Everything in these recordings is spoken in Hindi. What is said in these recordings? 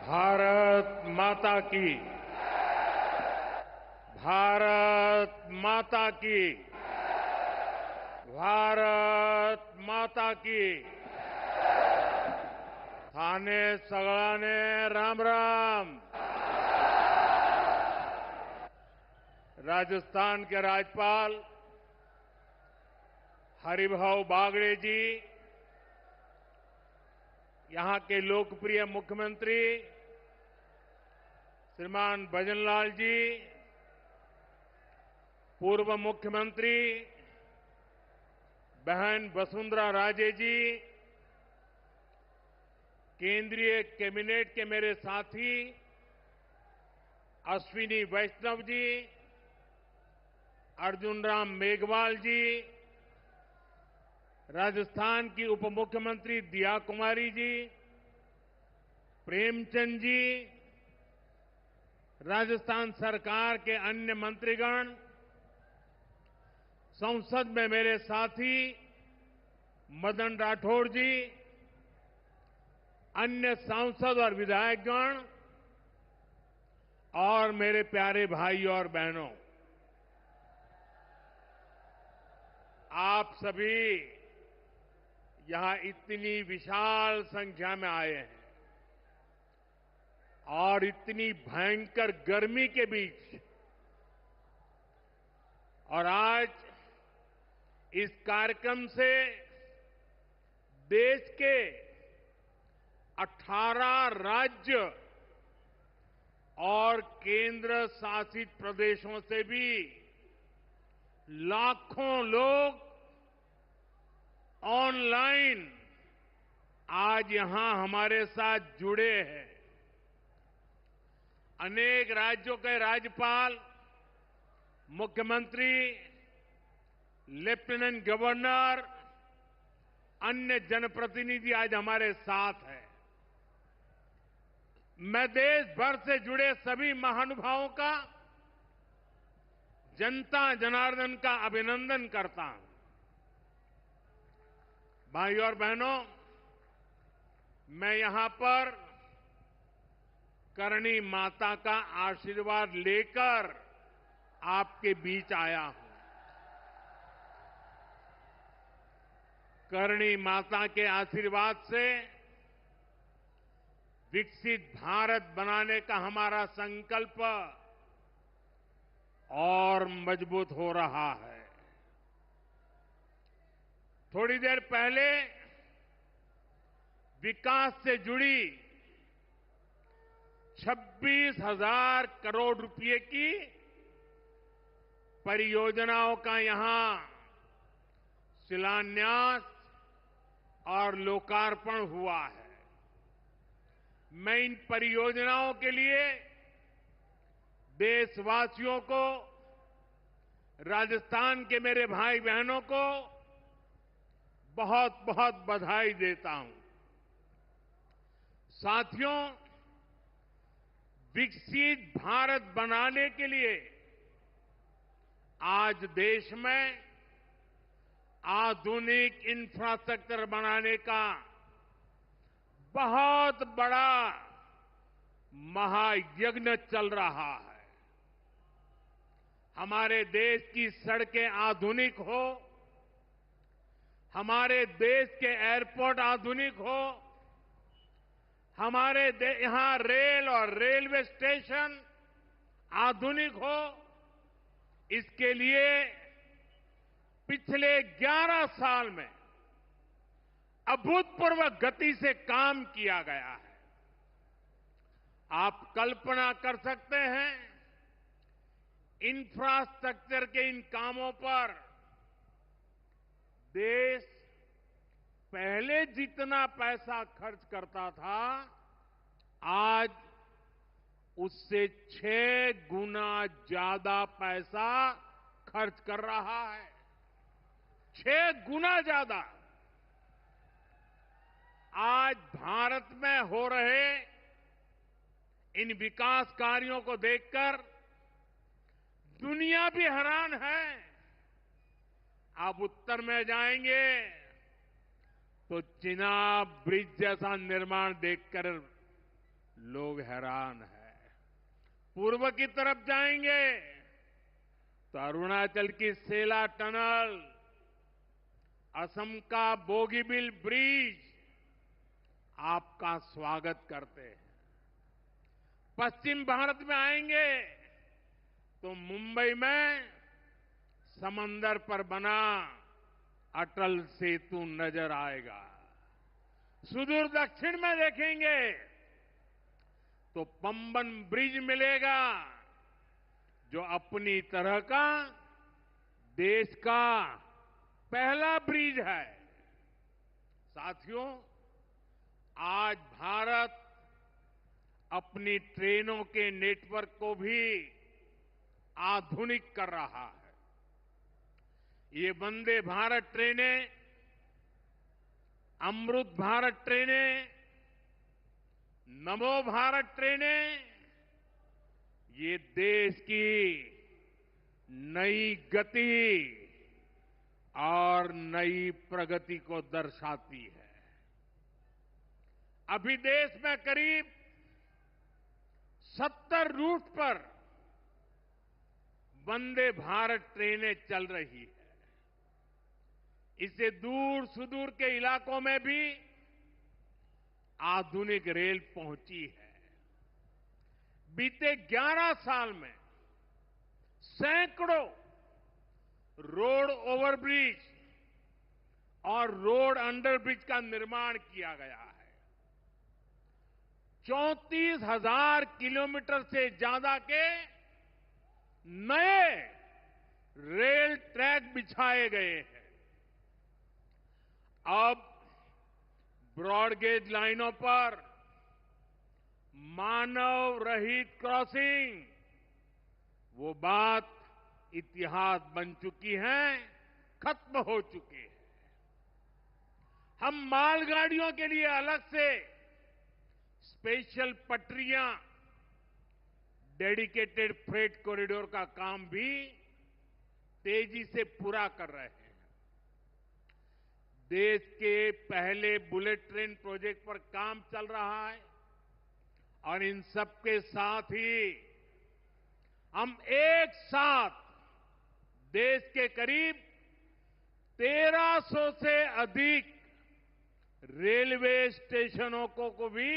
भारत माता की। भारत माता की। भारत माता की। थाने सगळाने राम राम। राजस्थान के राज्यपाल हरिभाऊ बागड़े जी, यहां के लोकप्रिय मुख्यमंत्री श्रीमान भजनलाल जी, पूर्व मुख्यमंत्री बहन वसुंधरा राजे जी, केंद्रीय कैबिनेट के मेरे साथी अश्विनी वैष्णव जी, अर्जुन राम मेघवाल जी, राजस्थान की उप मुख्यमंत्री दिया कुमारी जी, प्रेमचंद जी, राजस्थान सरकार के अन्य मंत्रीगण, संसद में मेरे साथी मदन राठौड़ जी, अन्य सांसद और विधायकगण और मेरे प्यारे भाई और बहनों, आप सभी यहां इतनी विशाल संख्या में आए हैं और इतनी भयंकर गर्मी के बीच, और आज इस कार्यक्रम से देश के 18 राज्य और केंद्र शासित प्रदेशों से भी लाखों लोग ऑनलाइन आज यहां हमारे साथ जुड़े हैं। अनेक राज्यों के राज्यपाल, मुख्यमंत्री, लेफ्टिनेंट गवर्नर, अन्य जनप्रतिनिधि आज हमारे साथ हैं। मैं देश भर से जुड़े सभी महानुभावों का, जनता जनार्दन का अभिनंदन करता हूं। भाइयों और बहनों, मैं यहां पर करणी माता का आशीर्वाद लेकर आपके बीच आया हूं। करणी माता के आशीर्वाद से विकसित भारत बनाने का हमारा संकल्प और मजबूत हो रहा है। थोड़ी देर पहले विकास से जुड़ी 26,000 करोड़ रुपए की परियोजनाओं का यहां शिलान्यास और लोकार्पण हुआ है। मैं इन परियोजनाओं के लिए देशवासियों को, राजस्थान के मेरे भाई बहनों को बहुत बहुत बधाई देता हूं। साथियों, विकसित भारत बनाने के लिए आज देश में आधुनिक इंफ्रास्ट्रक्चर बनाने का बहुत बड़ा महायज्ञ चल रहा है। हमारे देश की सड़कें आधुनिक हो, हमारे देश के एयरपोर्ट आधुनिक हो, हमारे यहां रेल और रेलवे स्टेशन आधुनिक हो, इसके लिए पिछले 11 साल में अभूतपूर्व गति से काम किया गया है। आप कल्पना कर सकते हैं, इंफ्रास्ट्रक्चर के इन कामों पर देश पहले जितना पैसा खर्च करता था, आज उससे 6 गुना ज्यादा पैसा खर्च कर रहा है। 6 गुना ज्यादा। आज भारत में हो रहे इन विकास कार्यों को देखकर दुनिया भी हैरान है। आप उत्तर में जाएंगे तो चिनाब ब्रिज जैसा निर्माण देखकर लोग हैरान हैं। पूर्व की तरफ जाएंगे तो अरुणाचल की सेला टनल, असम का बोगीबिल ब्रिज आपका स्वागत करते हैं। पश्चिम भारत में आएंगे तो मुंबई में समंदर पर बना अटल सेतु नजर आएगा। सुदूर दक्षिण में देखेंगे तो पंबन ब्रिज मिलेगा, जो अपनी तरह का देश का पहला ब्रिज है। साथियों, आज भारत अपनी ट्रेनों के नेटवर्क को भी आधुनिक कर रहा है। ये वंदे भारत ट्रेनें, अमृत भारत ट्रेनें, नमो भारत ट्रेनें, ये देश की नई गति और नई प्रगति को दर्शाती है। अभी देश में करीब 70 रूट पर वंदे भारत ट्रेनें चल रही है। इससे दूर सुदूर के इलाकों में भी आधुनिक रेल पहुंची है। बीते 11 साल में सैकड़ों रोड ओवरब्रिज और रोड अंडरब्रिज का निर्माण किया गया है। 34,000 किलोमीटर से ज्यादा के नए रेल ट्रैक बिछाए गए हैं। अब ब्रॉडगेज लाइनों पर मानव रहित क्रॉसिंग, वो बात इतिहास बन चुकी है, खत्म हो चुकी है। हम मालगाड़ियों के लिए अलग से स्पेशल पटरियां, डेडिकेटेड फ्रेट कॉरिडोर का काम भी तेजी से पूरा कर रहे हैं। देश के पहले बुलेट ट्रेन प्रोजेक्ट पर काम चल रहा है और इन सबके साथ ही हम एक साथ देश के करीब 1300 से अधिक रेलवे स्टेशनों को भी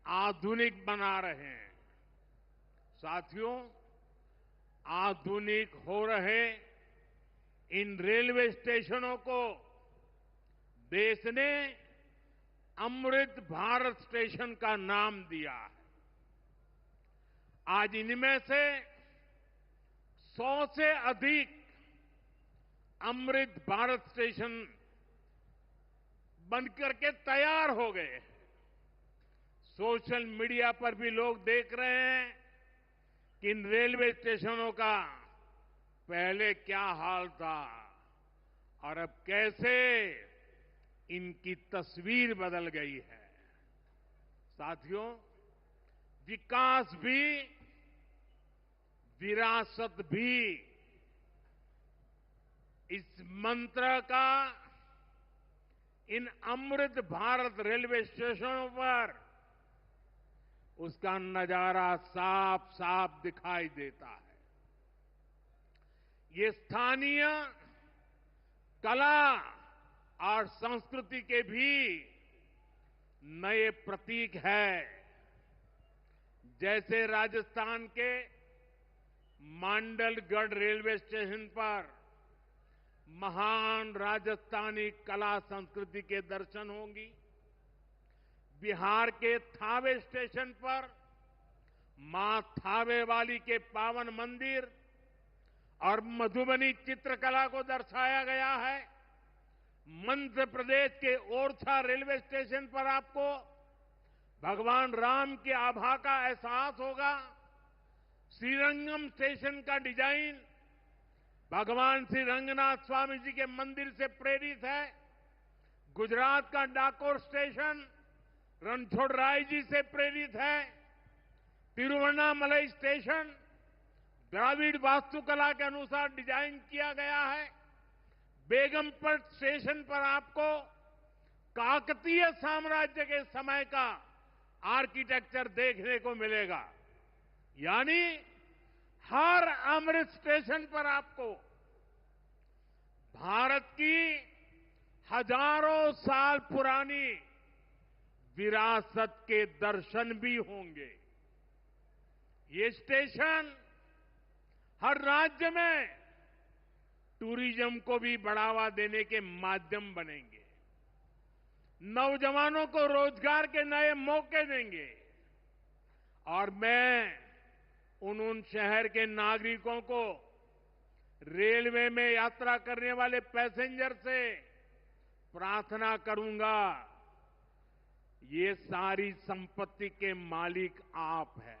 आधुनिक बना रहे हैं। साथियों, आधुनिक हो रहे इन रेलवे स्टेशनों को देश ने अमृत भारत स्टेशन का नाम दिया है। आज इनमें से 100 से अधिक अमृत भारत स्टेशन बनकर के तैयार हो गए हैं। सोशल मीडिया पर भी लोग देख रहे हैं कि इन रेलवे स्टेशनों का पहले क्या हाल था और अब कैसे इनकी तस्वीर बदल गई है। साथियों, विकास भी, विरासत भी, इस मंत्र का इन अमृत भारत रेलवे स्टेशनों पर उसका नजारा साफ साफ दिखाई देता है। ये स्थानीय कला और संस्कृति के भी नए प्रतीक है। जैसे राजस्थान के मांडलगढ़ रेलवे स्टेशन पर महान राजस्थानी कला संस्कृति के दर्शन होंगी। बिहार के थावे स्टेशन पर मां थावे वाली के पावन मंदिर और मधुबनी चित्रकला को दर्शाया गया है। मध्य प्रदेश के ओरछा रेलवे स्टेशन पर आपको भगवान राम की आभा का एहसास होगा। श्रीरंगम स्टेशन का डिजाइन भगवान श्री रंगनाथ स्वामी जी के मंदिर से प्रेरित है। गुजरात का डाकोर स्टेशन रणछोड़राय जी से प्रेरित है। तिरुवन्नामलई स्टेशन द्राविड़ वास्तुकला के अनुसार डिजाइन किया गया है। बेगमपट स्टेशन पर आपको काकतीय साम्राज्य के समय का आर्किटेक्चर देखने को मिलेगा। यानी हर अमृत स्टेशन पर आपको भारत की हजारों साल पुरानी विरासत के दर्शन भी होंगे। ये स्टेशन हर राज्य में टूरिज्म को भी बढ़ावा देने के माध्यम बनेंगे, नौजवानों को रोजगार के नए मौके देंगे और मैं उन शहर के नागरिकों को, रेलवे में यात्रा करने वाले पैसेंजर से प्रार्थना करूंगा, ये सारी संपत्ति के मालिक आप हैं।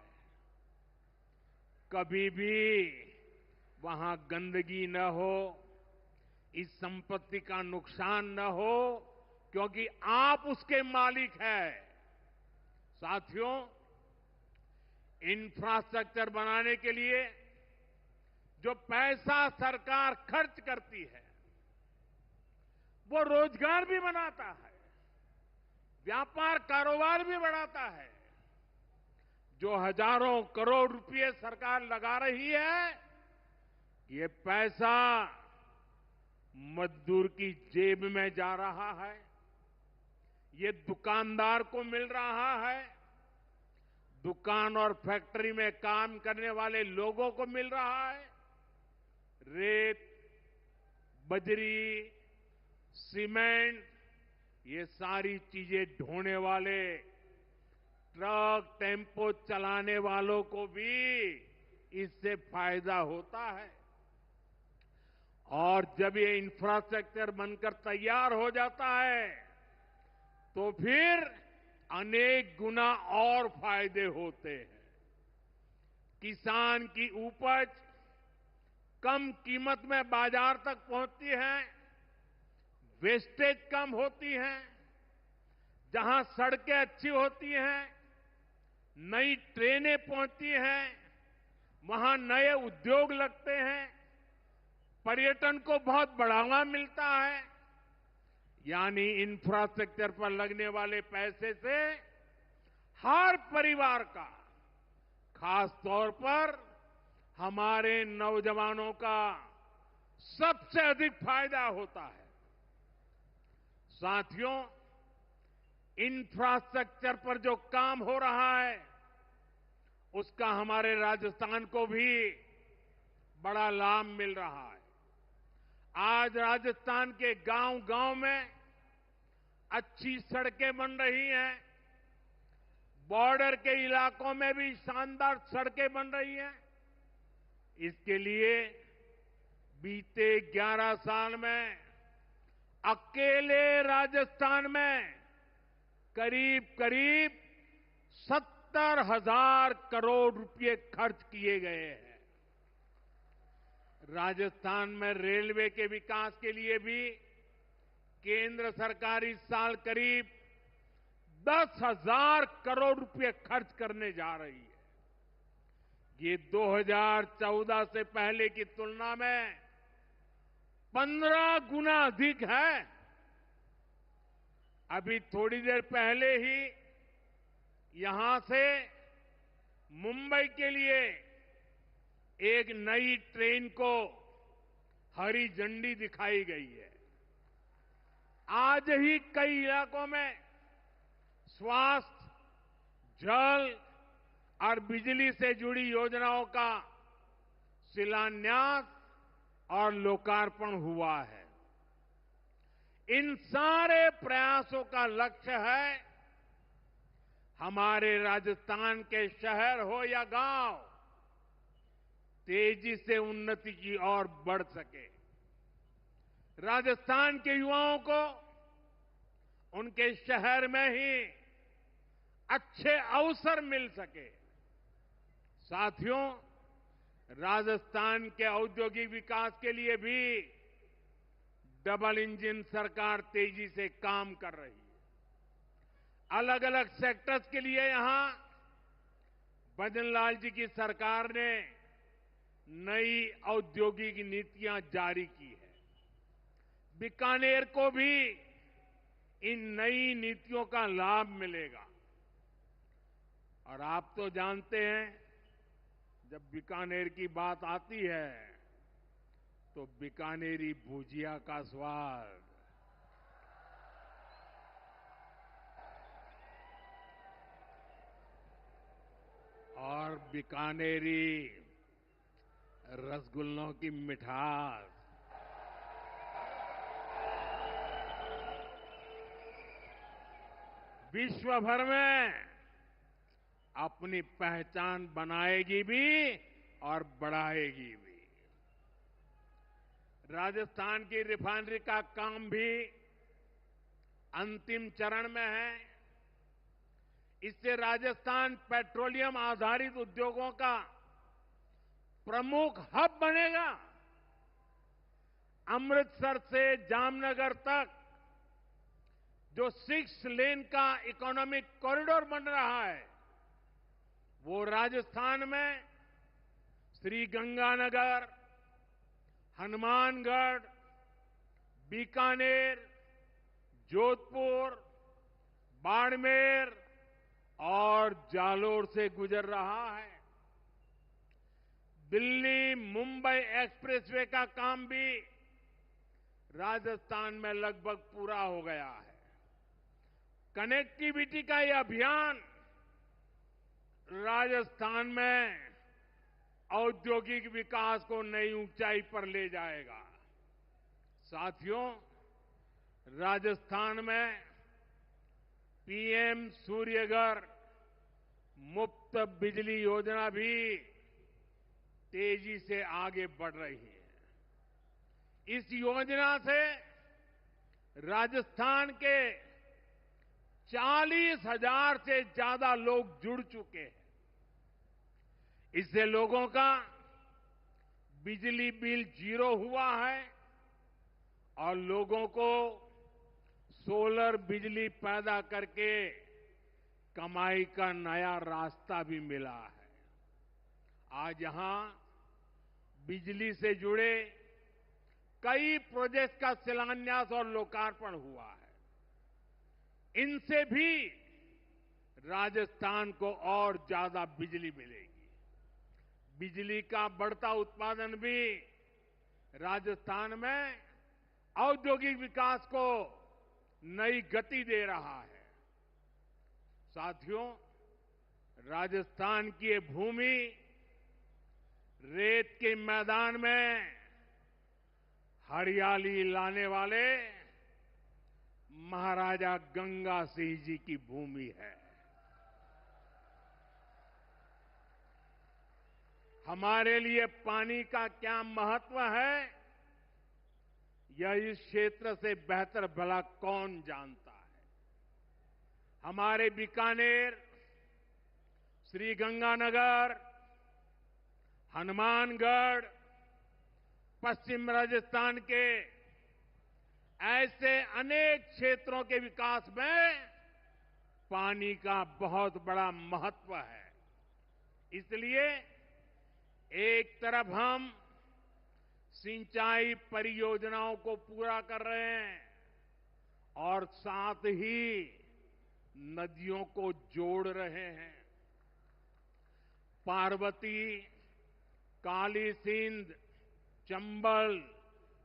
कभी भी वहां गंदगी न हो, इस संपत्ति का नुकसान न हो, क्योंकि आप उसके मालिक हैं। साथियों, इंफ्रास्ट्रक्चर बनाने के लिए जो पैसा सरकार खर्च करती है, वो रोजगार भी बनाता है, व्यापार कारोबार भी बढ़ाता है। जो हजारों करोड़ रुपए सरकार लगा रही है, ये पैसा मजदूर की जेब में जा रहा है, ये दुकानदार को मिल रहा है, दुकान और फैक्ट्री में काम करने वाले लोगों को मिल रहा है। रेत, बजरी, सीमेंट, ये सारी चीजें ढोने वाले ट्रक, टेम्पो चलाने वालों को भी इससे फायदा होता है। और जब ये इंफ्रास्ट्रक्चर बनकर तैयार हो जाता है, तो फिर अनेक गुना और फायदे होते हैं। किसान की उपज कम कीमत में बाजार तक पहुंचती है, वेस्टेज कम होती है, जहां सड़कें अच्छी होती हैं, नई ट्रेनें पहुंचती हैं, वहां नए उद्योग लगते हैं, पर्यटन को बहुत बढ़ावा मिलता है। यानी इंफ्रास्ट्रक्चर पर लगने वाले पैसे से हर परिवार का, खास तौर पर हमारे नौजवानों का सबसे अधिक फायदा होता है। साथियों, इंफ्रास्ट्रक्चर पर जो काम हो रहा है, उसका हमारे राजस्थान को भी बड़ा लाभ मिल रहा है। आज राजस्थान के गांव-गांव में अच्छी सड़कें बन रही हैं, बॉर्डर के इलाकों में भी शानदार सड़कें बन रही हैं। इसके लिए बीते 11 साल में अकेले राजस्थान में करीब 70,000 करोड़ रुपए खर्च किए गए हैं। राजस्थान में रेलवे के विकास के लिए भी केंद्र सरकार इस साल करीब 10,000 करोड़ रुपए खर्च करने जा रही है। ये 2014 से पहले की तुलना में 15 गुना अधिक है। अभी थोड़ी देर पहले ही यहां से मुंबई के लिए एक नई ट्रेन को हरी झंडी दिखाई गई है। आज ही कई इलाकों में स्वास्थ्य, जल और बिजली से जुड़ी योजनाओं का शिलान्यास और लोकार्पण हुआ है। इन सारे प्रयासों का लक्ष्य है हमारे राजस्थान के शहर हो या गांव तेजी से उन्नति की ओर बढ़ सके, राजस्थान के युवाओं को उनके शहर में ही अच्छे अवसर मिल सके। साथियों, राजस्थान के औद्योगिक विकास के लिए भी डबल इंजन सरकार तेजी से काम कर रही है। अलग अलग सेक्टर्स के लिए यहां भजनलाल जी की सरकार ने नई औद्योगिक नीतियां जारी की है। बीकानेर को भी इन नई नीतियों का लाभ मिलेगा। और आप तो जानते हैं, जब बीकानेर की बात आती है तो बीकानेरी भुजिया का स्वाद, और बीकानेरी रसगुल्लों की मिठास, विश्व भर में अपनी पहचान बनाएगी भी और बढ़ाएगी भी। राजस्थान की रिफाइनरी का काम भी अंतिम चरण में है। इससे राजस्थान पेट्रोलियम आधारित उद्योगों का प्रमुख हब बनेगा। अमृतसर से जामनगर तक जो 6 लेन का इकोनॉमिक कॉरिडोर बन रहा है, वो राजस्थान में श्रीगंगानगर, हनुमानगढ़, बीकानेर, जोधपुर, बाड़मेर और जालोर से गुजर रहा है। दिल्ली मुंबई एक्सप्रेसवे का काम भी राजस्थान में लगभग पूरा हो गया है। कनेक्टिविटी का ये अभियान राजस्थान में औद्योगिक विकास को नई ऊंचाई पर ले जाएगा। साथियों, राजस्थान में पीएम सूर्यघर मुफ्त बिजली योजना भी तेजी से आगे बढ़ रही है। इस योजना से राजस्थान के 40,000 से ज्यादा लोग जुड़ चुके हैं। इससे लोगों का बिजली बिल 0 हुआ है और लोगों को सोलर बिजली पैदा करके कमाई का नया रास्ता भी मिला है। आज यहां बिजली से जुड़े कई प्रोजेक्ट का शिलान्यास और लोकार्पण हुआ है। इनसे भी राजस्थान को और ज्यादा बिजली मिलेगी। बिजली का बढ़ता उत्पादन भी राजस्थान में औद्योगिक विकास को नई गति दे रहा है। साथियों, राजस्थान की ये भूमि रेत के मैदान में हरियाली लाने वाले महाराजा गंगा सिंह जी की भूमि है। हमारे लिए पानी का क्या महत्व है, यह इस क्षेत्र से बेहतर भला कौन जानता है। हमारे बीकानेर, श्रीगंगानगर, हनुमानगढ़, पश्चिम राजस्थान के ऐसे अनेक क्षेत्रों के विकास में पानी का बहुत बड़ा महत्व है। इसलिए एक तरफ हम सिंचाई परियोजनाओं को पूरा कर रहे हैं और साथ ही नदियों को जोड़ रहे हैं। पार्वती, काली सिंध, चंबल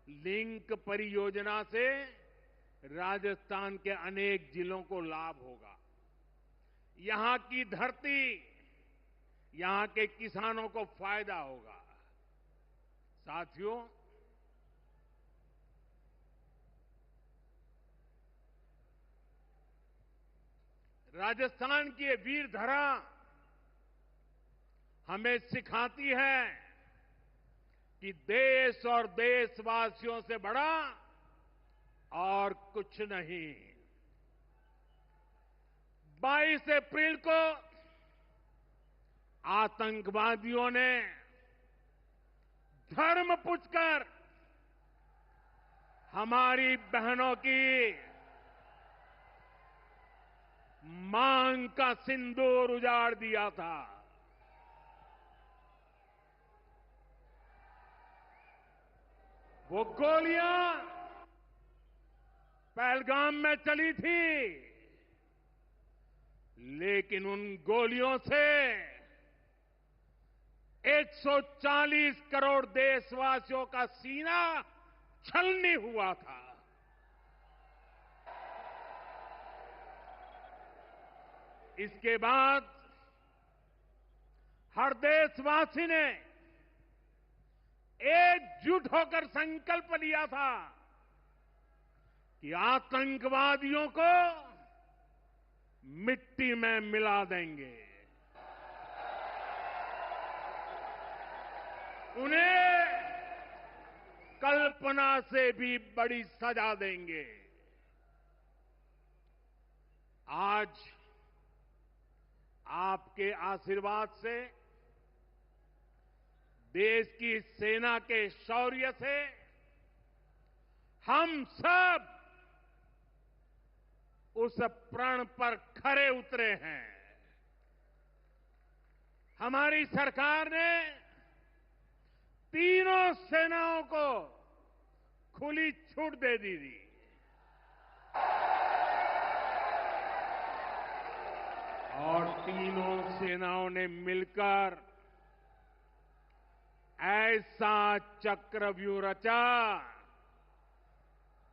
लिंक परियोजना से राजस्थान के अनेक जिलों को लाभ होगा। यहां की धरती, यहां के किसानों को फायदा होगा। साथियों, राजस्थान की ये वीर धरा हमें सिखाती है कि देश और देशवासियों से बड़ा और कुछ नहीं। 22 अप्रैल को आतंकवादियों ने धर्म पूछकर हमारी बहनों की मांग का सिंदूर उजाड़ दिया था। वो गोलियां पहलगाम में चली थी, लेकिन उन गोलियों से 140 करोड़ देशवासियों का सीना छलनी हुआ था। इसके बाद हर देशवासी ने एकजुट होकर संकल्प लिया था कि आतंकवादियों को मिट्टी में मिला देंगे, उन्हें कल्पना से भी बड़ी सजा देंगे। आज आपके आशीर्वाद से, देश की सेना के शौर्य से हम सब उस प्रण पर खरे उतरे हैं। हमारी सरकार ने तीनों सेनाओं को खुली छूट दे दी थी। और तीनों सेनाओं ने मिलकर ऐसा चक्रव्यूह रचा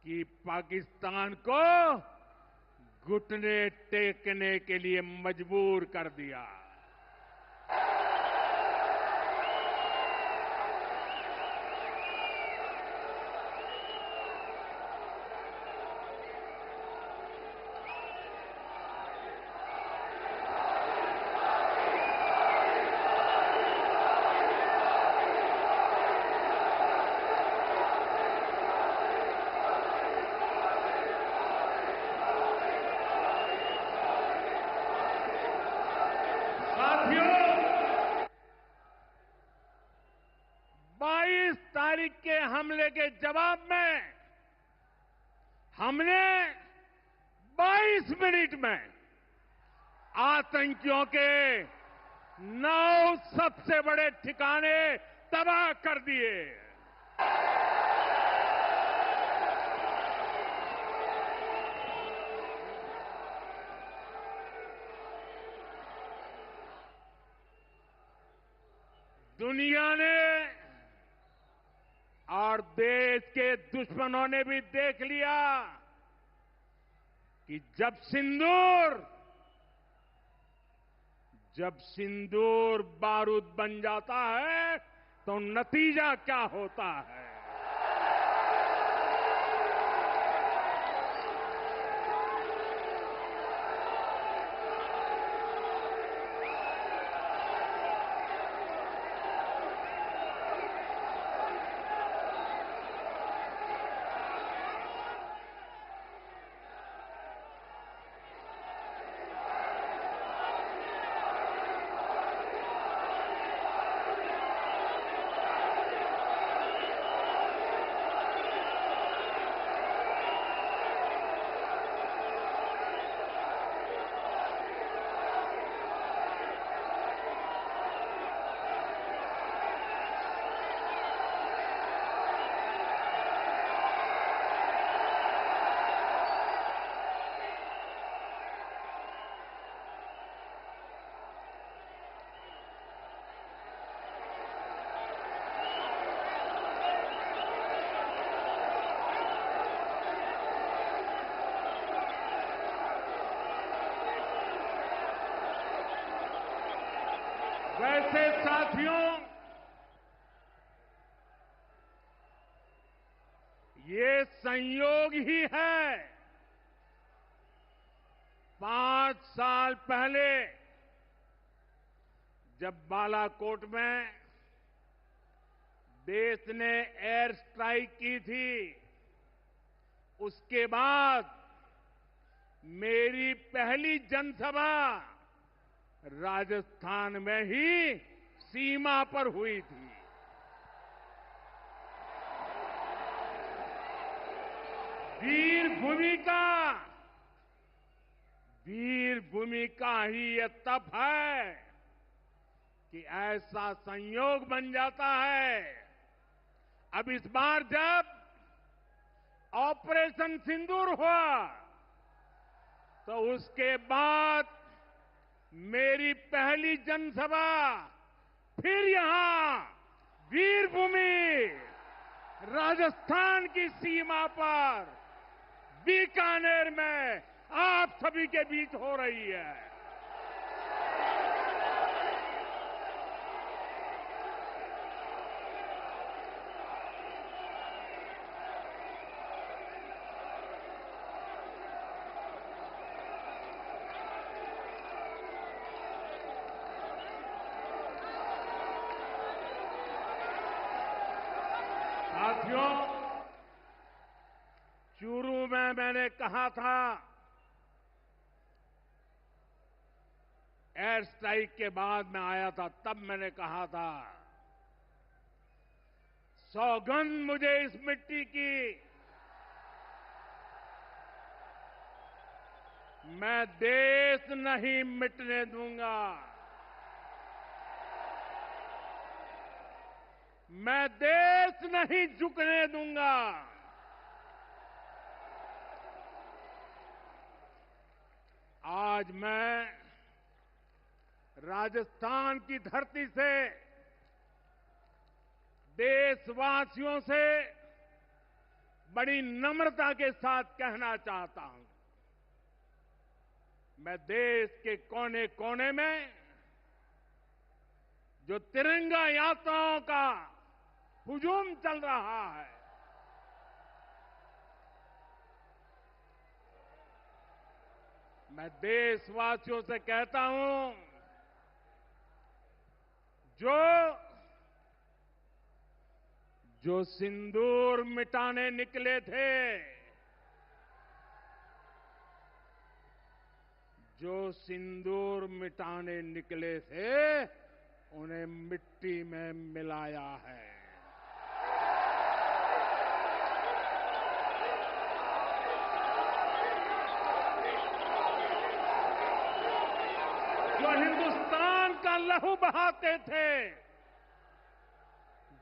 कि पाकिस्तान को घुटने टेकने के लिए मजबूर कर दिया। साथियों, 22 तारीख के हमले के जवाब में हमने 22 मिनट में आतंकियों के 9 सबसे बड़े ठिकाने तबाह कर दिए। दुनिया ने और देश के दुश्मनों ने भी देख लिया कि जब सिंदूर बारूद बन जाता है तो नतीजा क्या होता है। वैसे साथियों, ये संयोग ही है। 5 साल पहले जब बालाकोट में देश ने एयर स्ट्राइक की थी, उसके बाद मेरी पहली जनसभा राजस्थान में ही सीमा पर हुई थी। वीर भूमि का ही ये तप है कि ऐसा संयोग बन जाता है। अब इस बार जब ऑपरेशन सिंदूर हुआ तो उसके बाद मेरी पहली जनसभा फिर यहां वीरभूमि राजस्थान की सीमा पर बीकानेर में आप सभी के बीच हो रही है। साथियों, चूरू में मैंने कहा था, एयर स्ट्राइक के बाद मैं आया था, तब मैंने कहा था, सौगंध मुझे इस मिट्टी की, मैं देश नहीं मिटने दूंगा, मैं देश नहीं झुकने दूंगा। आज मैं राजस्थान की धरती से देशवासियों से बड़ी नम्रता के साथ कहना चाहता हूं, मैं देश के कोने कोने में जो तिरंगा यात्राओं का हुजूम चल रहा है, मैं देशवासियों से कहता हूं, जो सिंदूर मिटाने निकले थे, जो सिंदूर मिटाने निकले थे, उन्हें मिट्टी में मिलाया है। जो हिंदुस्तान का लहू बहाते थे,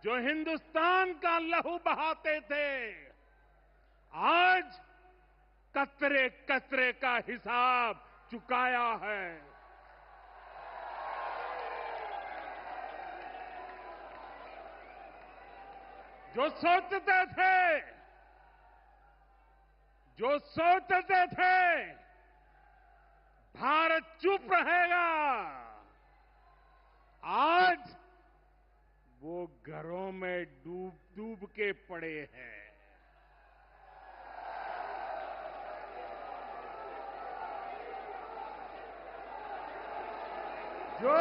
जो हिंदुस्तान का लहू बहाते थे, आज कतरे कतरे का हिसाब चुकाया है। जो सोचते थे भारत चुप रहेगा, आज वो घरों में डूब डूब के पड़े हैं। जो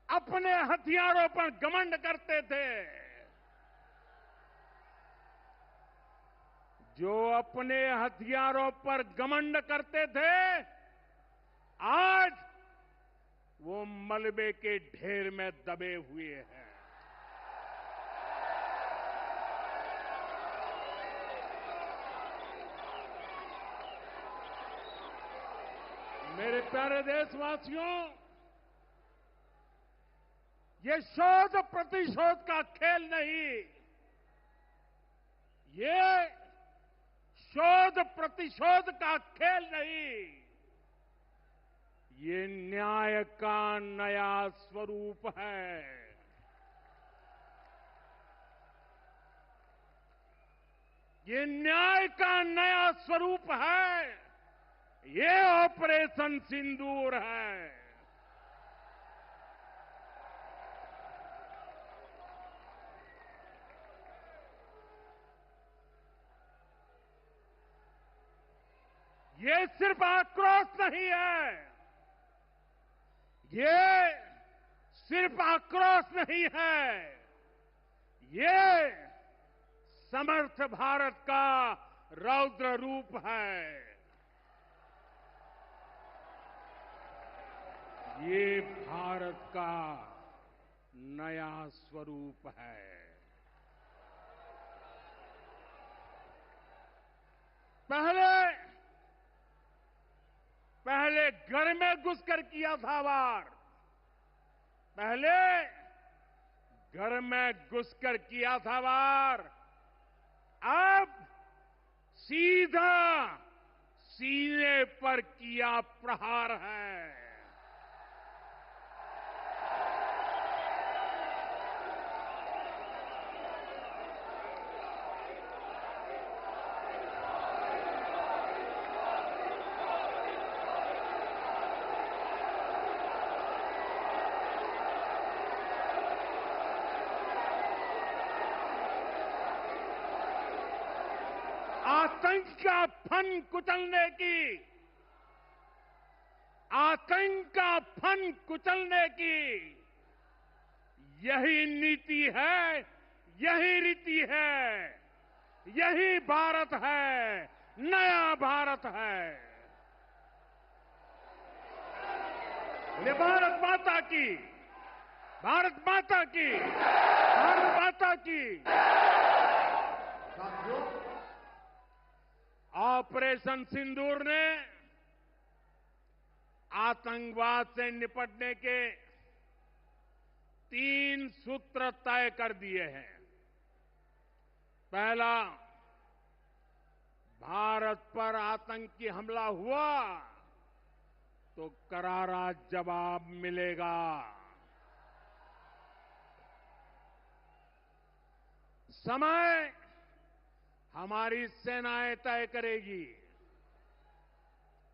अपने हथियारों पर घमंड करते थे, जो अपने हथियारों पर घमंड करते थे, आज वो मलबे के ढेर में दबे हुए हैं। मेरे प्यारे देशवासियों, ये शोध प्रतिशोध का खेल नहीं, ये शोध प्रतिशोध का खेल नहीं, ये न्याय का नया स्वरूप है। ये न्याय का नया स्वरूप है। ये ऑपरेशन सिंदूर है। ये सिर्फ आक्रोश नहीं है, ये सिर्फ आक्रोश नहीं है, ये समर्थ भारत का रौद्र रूप है। ये भारत का नया स्वरूप है। पहले घर में घुसकर किया था वार, पहले घर में घुसकर किया था वार, अब सीधा सीने पर किया प्रहार है। आतंक का फन कुचलने की, आतंक का फन कुचलने की यही नीति है, यही रीति है, यही भारत है, नया भारत है। ये भारत माता की, भारत माता की, भारत माता की। साथियों, ऑपरेशन सिंदूर ने आतंकवाद से निपटने के 3 सूत्र तय कर दिए हैं। पहला, भारत पर आतंकी हमला हुआ तो करारा जवाब मिलेगा। समय हमारी सेनाएं तय करेगी,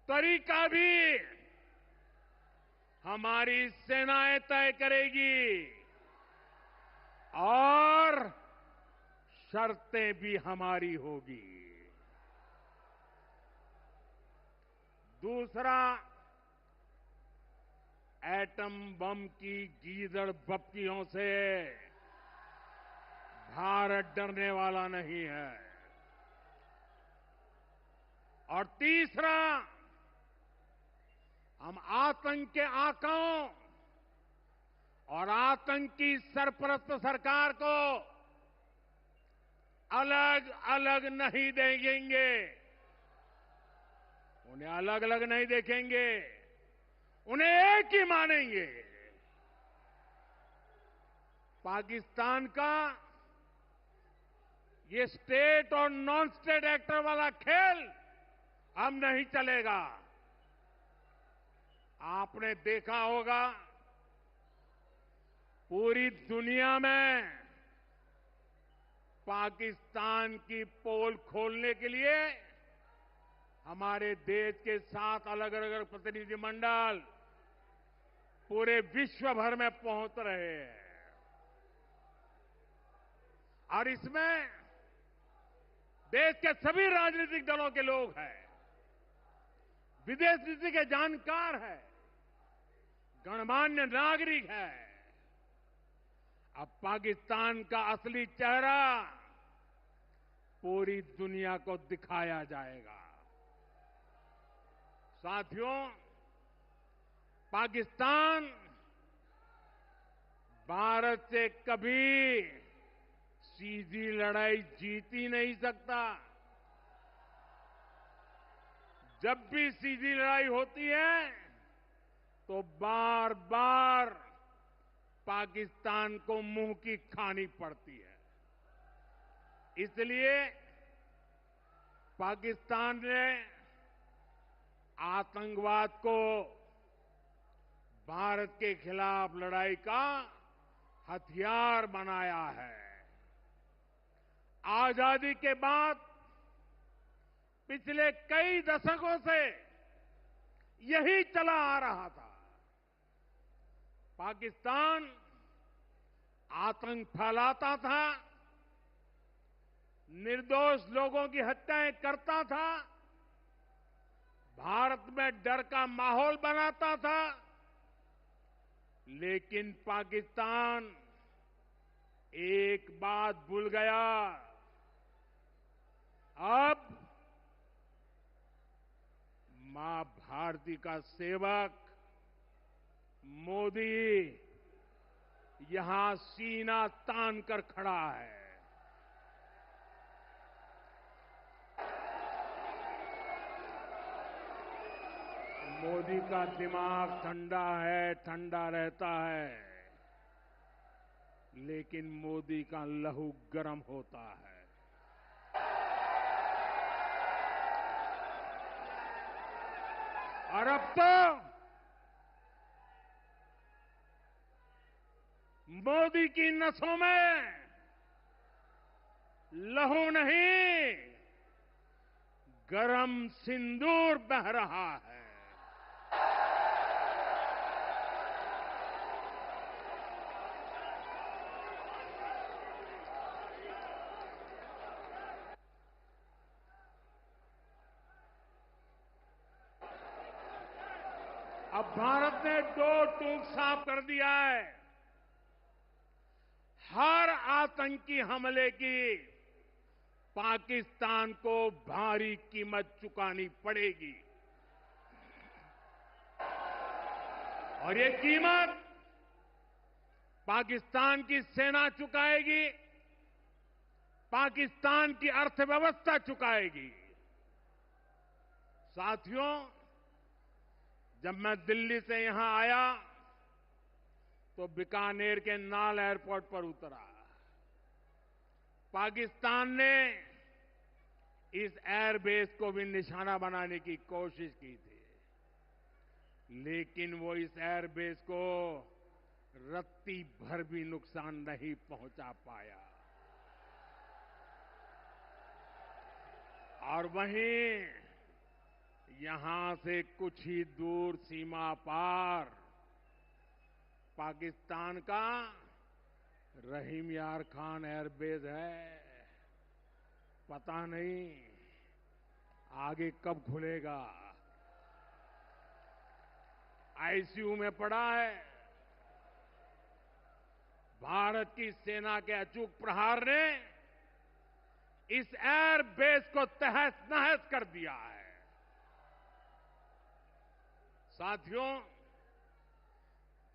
तरीका भी हमारी सेनाएं तय करेगी और शर्तें भी हमारी होगी। दूसरा, एटम बम की गीदड़ बप्तियों से भारत डरने वाला नहीं है। और तीसरा, हम आतंक के आकाओं और आतंकी सरपरस्त सरकार को अलग अलग नहीं देखेंगे, उन्हें अलग अलग नहीं देखेंगे, उन्हें एक ही मानेंगे। पाकिस्तान का ये स्टेट और नॉन स्टेट एक्टर वाला खेल अब नहीं चलेगा। आपने देखा होगा, पूरी दुनिया में पाकिस्तान की पोल खोलने के लिए हमारे देश के 7 अलग अलग प्रतिनिधिमंडल पूरे विश्व भर में पहुंच रहे हैं। और इसमें देश के सभी राजनीतिक दलों के लोग हैं, विदेश नीति के जानकार हैं, गणमान्य नागरिक हैं। अब पाकिस्तान का असली चेहरा पूरी दुनिया को दिखाया जाएगा। साथियों, पाकिस्तान भारत से कभी सीधी लड़ाई जीत ही नहीं सकता। जब भी सीधी लड़ाई होती है तो बार बार पाकिस्तान को मुंह की खानी पड़ती है। इसलिए पाकिस्तान ने आतंकवाद को भारत के खिलाफ लड़ाई का हथियार बनाया है। आजादी के बाद पिछले कई दशकों से यही चला आ रहा था। पाकिस्तान आतंक फैलाता था, निर्दोष लोगों की हत्याएं करता था, भारत में डर का माहौल बनाता था। लेकिन पाकिस्तान एक बात भूल गया, अब मां भारती का सेवक मोदी यहां सीना तान कर खड़ा है। मोदी का दिमाग ठंडा है, ठंडा रहता है, लेकिन मोदी का लहू गर्म होता है। और अब तो मोदी की नसों में लहू नहीं, गरम सिंदूर बह रहा है। अब भारत ने दो टूक साफ कर दिया है। हर आतंकी हमले की पाकिस्तान को भारी कीमत चुकानी पड़ेगी और ये कीमत पाकिस्तान की सेना चुकाएगी, पाकिस्तान की अर्थव्यवस्था चुकाएगी। साथियों, जब मैं दिल्ली से यहां आया तो बीकानेर के नाल एयरपोर्ट पर उतरा। पाकिस्तान ने इस एयरबेस को भी निशाना बनाने की कोशिश की थी, लेकिन वो इस एयरबेस को रत्ती भर भी नुकसान नहीं पहुंचा पाया। और वहीं यहां से कुछ ही दूर सीमा पार पाकिस्तान का रहीम यार खान एयरबेस है। पता नहीं आगे कब खुलेगा। आईसीयू में पड़ा है। भारत की सेना के अचूक प्रहार ने इस एयरबेस को तहस नहस कर दिया है। साथियों,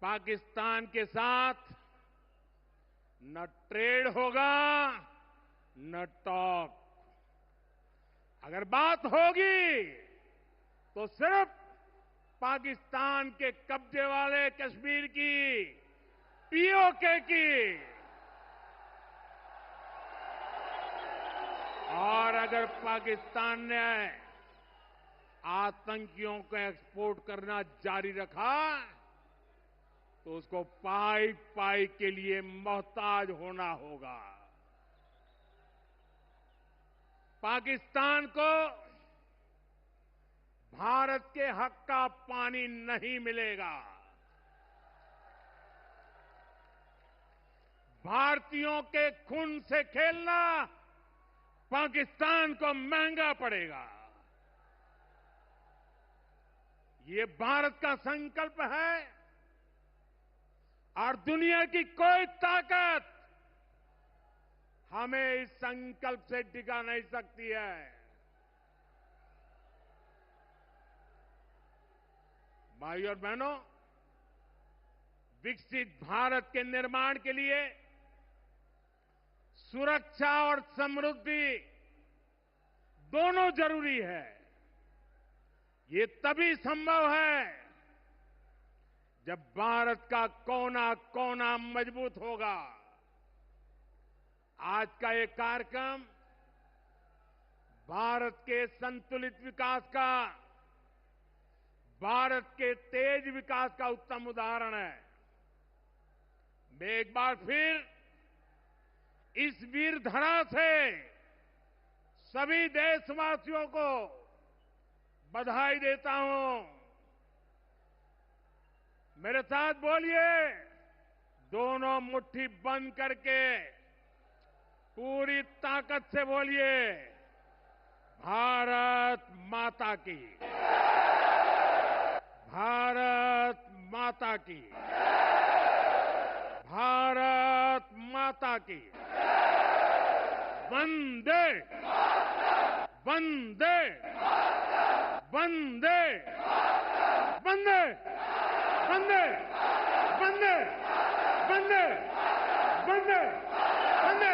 पाकिस्तान के साथ न ट्रेड होगा न टॉक। अगर बात होगी तो सिर्फ पाकिस्तान के कब्जे वाले कश्मीर की, पीओके की। और अगर पाकिस्तान ने आतंकियों को एक्सपोर्ट करना जारी रखा तो उसको पाई पाई के लिए मोहताज होना होगा। पाकिस्तान को भारत के हक का पानी नहीं मिलेगा। भारतीयों के खून से खेलना पाकिस्तान को महंगा पड़ेगा। ये भारत का संकल्प है और दुनिया की कोई ताकत हमें इस संकल्प से टिका नहीं सकती है। भाइयों और बहनों, विकसित भारत के निर्माण के लिए सुरक्षा और समृद्धि दोनों जरूरी है। ये तभी संभव है जब भारत का कोना कोना मजबूत होगा। आज का ये कार्यक्रम भारत के संतुलित विकास का, भारत के तेज विकास का उत्तम उदाहरण है। मैं एक बार फिर इस वीर धरा से सभी देशवासियों को बधाई देता हूं। मेरे साथ बोलिए, दोनों मुट्ठी बंद करके पूरी ताकत से बोलिए, भारत माता की, भारत माता की, भारत माता की। वंदे वंदे वंदे वंदे वंदे वंदे वंदे वंदे वंदे